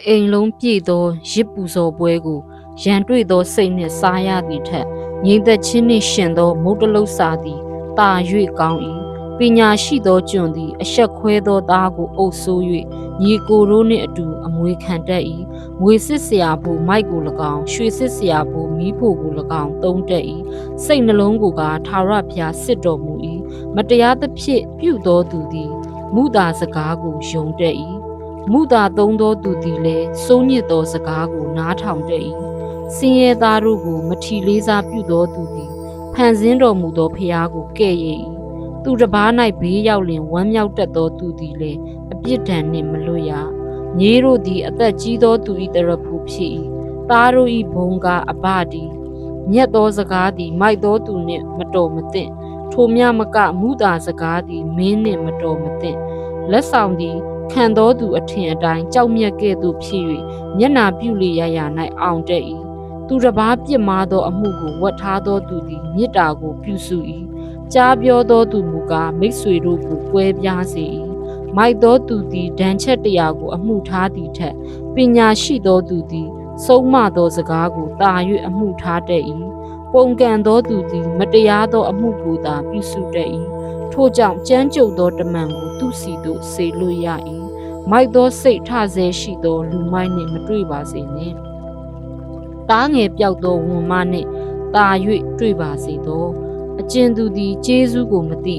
အိမ်လုံးပြည့်သောရစ်ပူဇော်ပွဲကိုရန်တွေ့သောစိတ်နှင့်စားရသည်ထက်ငြိမ်သက်ခြင်းနှင့်ရှင်သောမုတ်တလုတ်စာသည်တာ၍ကောင်း၏ပညာရှိသောကျွန်သည်အဆက်ခွဲသောသားကိုအုပ်ဆိုး၍ညီကိုတို့နှင့်အတူအမွေခံတတ်၏ငွေစစ်ဆရာဘို့မိုက်ကို၎င်းရွှေစစ်ဆရာဘို့မီးဖို့ကို၎င်းသုံးတတ်၏စိတ်နှလုံးကိုထာဝရဘုရားစစ်တော်မူ၏မတရားသဖြင့်ပြုသောသူသည်မုသာစကားကိုယုံတတ်၏မုသာသုံးသောသူသည်လည်းစိုးညစ်သောစကားကိုနားထောင်တတ်၏စင်ရဲသားတို့ကိုမထီလေးစားပြုသောသူသည်ဖန်ဆင်းတော်မူသောဖျားကိုကဲ့ရဲ့၏သူတစ်ပါး၌ဘေးရောက်လင်ဝမ်းမြောက်တတ်သောသူသည်လည်းအပြစ်ဒဏ်နှင့်မလွတ်ရမြေးတို့သည်အသက်ကြီးသောသူ၏တရဖူဖြစ်၏သားတို့၏ဘုံကအဘသည်မြတ်သောစကားသည်မိုက်သောသူနှင့်မတော်မသင့်ထိုမြမကမုသာစကားသည်မင်းနှင့်မတော်မသင့်လက်ဆောင်သည်ခံသောသူအထင်အတိုင်းကြောက်မြက်ကဲ့သို့ဖြစ်၍မျက်နာပြုလေရ၌အောင်တတ်၏သူတစ်ပါးပြစ်မှားသောအမှုကိုဝတ်ထားသောသူသည်မေတ္တာကိုပြုစု၏ကြားပြောသောသူမူကားမိတ်ဆွေတို့ကိုကွဲပြားစေ၏မိုက်သောသူသည်ဒဏ်ချက်တရားကိုအမှုထားသည်ထက်ပညာရှိသောသူသည်ဆုံးမသောစကားကိုတာ၍အမှုထားတတ်၏ပုံကန်သောသူသည်မတရားသောအမှုကိုသာပြုစုတတ်၏ထို့ကြောင့်ကြမ်းကြုတ်သောတမန်ကိုသူစီသို့ဆေလွတ်ရ၏မိုက်သောစိတ်ထဆဲရှိသောလူမိုက်နှင့်မတွေ့ပါစေနှင့်တားငယ်ပြောက်သောဝန်မနှင့်တာ၍တွေ့ပါစေသောအကျဉ်သူသည်ကျေးဇူးကိုမသိ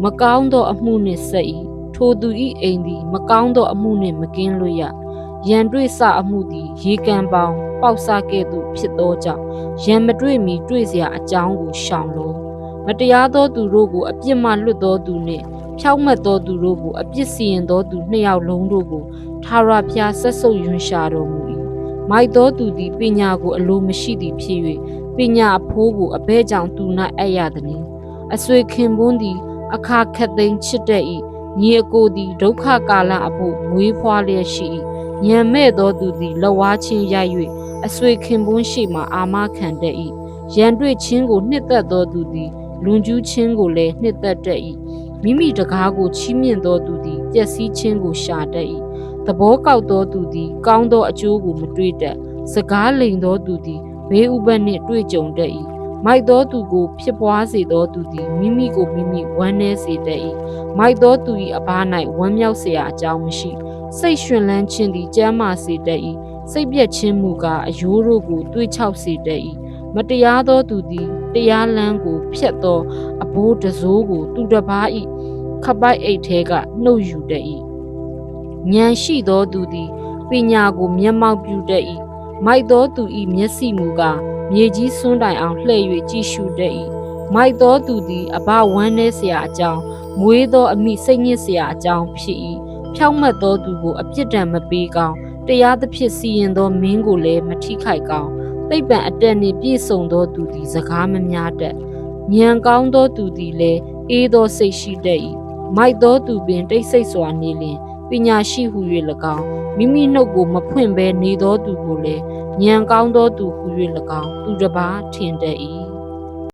မကောင်းသောအမှုနှင့်ဆက်၏ထိုသူ၏အိမ်သည်မကောင်းသောအမှုနှင့်မကင်းလွတ်ရရန်တွေ့စအမှုသည်ရေကန်ပေါင်ပေါက်စကဲ့သို့ဖြစ်သောကြောင့်ရန်မတွေ့မီတွေ့เสียအကြောင်းကိုရှောင်လောမတရားသောသူတို့ကိုအပြစ်မှလွတ်သောသူနှင့်ဖြောက်မတ်သောသူတို့ကိုအပြစ်စီရင်သောသူနှစ်ယောက်လုံးတို့ကိုထာဝရဘုရားဆက်ဆုပ်ယွန်ရှာတော်မူ၏မိုက်သောသူသည်ပညာကိုအလိုမရှိသည်ဖြစ်၍ပညာအဖိုးကိုအဘဲကြောင့်သူ၌အပ်ရသည်။အဆွေခင်ပွန်းသည်အခါခက်သိမ်းချစ်တတ်၏ညီအကိုသည်ဒုက္ခကာလအဖို့မွေးဖွားလျက်ရှိ၏ညံမဲ့သောသူသည်လက်ဝါးချင်းရိုက်၍အဆွေခင်ပွန်းရှိမှအာမခံတတ်၏ရန်တွေ့ခြင်းကိုနှစ်သက်သောသူသည်လွန်ကျူးခြင်းကိုလည်းနှစ်သက်တတ်၏မိမိတကားကိုချီးမြှင့်သောသူသည်ပျက်စီးခြင်းကိုရှာတတ်၏သဘောကောက်သောသူသည်ကောင်းသောအကျိုးကိုမတွေ့တတ်စကားလိမ်သောသူသည်ဘေးဥပတ်နှင့်တွေ့ကြုံတတ်၏မိုက်သောသူကိုဖြစ်ပွားစေသောသူသည်မိမိကိုမိမိဝမ်းနည်းစေတတ်၏မိုက်သောသူ၏အဘ၌ဝမ်းမြောက်เสียအကြောင်းမရှိစိတ်ရှင်လန်းခြင်းသည်ကြမ်းမာစေတတ်၏စိတ်ပြည့်ခြင်းမူကားအယိုးတို့ကိုတွေးချောက်စေတတ်၏မတရားသောသူသည်တရားလမ်းကိုဖျက်သောအဘိုးတစိုးကိုသူတစ်ပါး၏ခပိုက်အိတ်ထဲကနှုတ်ယူတတ်၏ဉာဏ်ရှိသောသူသည်ပညာကိုမျက်မှောက်ပြုတတ်၏မိုက်သောသူ၏မျက်စိမူကားမြေကြီးစွန်းတိုင်အောင်လှည့်၍ကြည့်ရှုတတ်၏မိုက်သောသူသည်အဘဝမ်းနည်းเสียအကြောင်းမွေးသောအမိစိတ်ညစ်เสียအကြောင်းဖြစ်၏ဖြောင့်မတ်သောသူကိုအပြစ်ဒဏ်မပေးကောင်းတရားသဖြင့်စီရင်သောမင်းကိုလည်းမထိခိုက်ကောင်းသိပ္ပံအတက်နှင့်ပြည့်စုံသောသူသည်စကားမများတတ်ဉာဏ်ကောင်းသောသူသည်လည်းအေးသောစိတ်ရှိတတ်၏မိုက်သောသူပင်တိတ်ဆိတ်စွာနေလျင်ပညာရှိဟု၍၎င်းမိမိနှုတ်ကိုမဖွင့်ဘဲနေသောသူကိုလည်းဉာဏ်ကောင်းသောသူဟု၍၎င်းသူတစ်ပါးထင်တတ်၏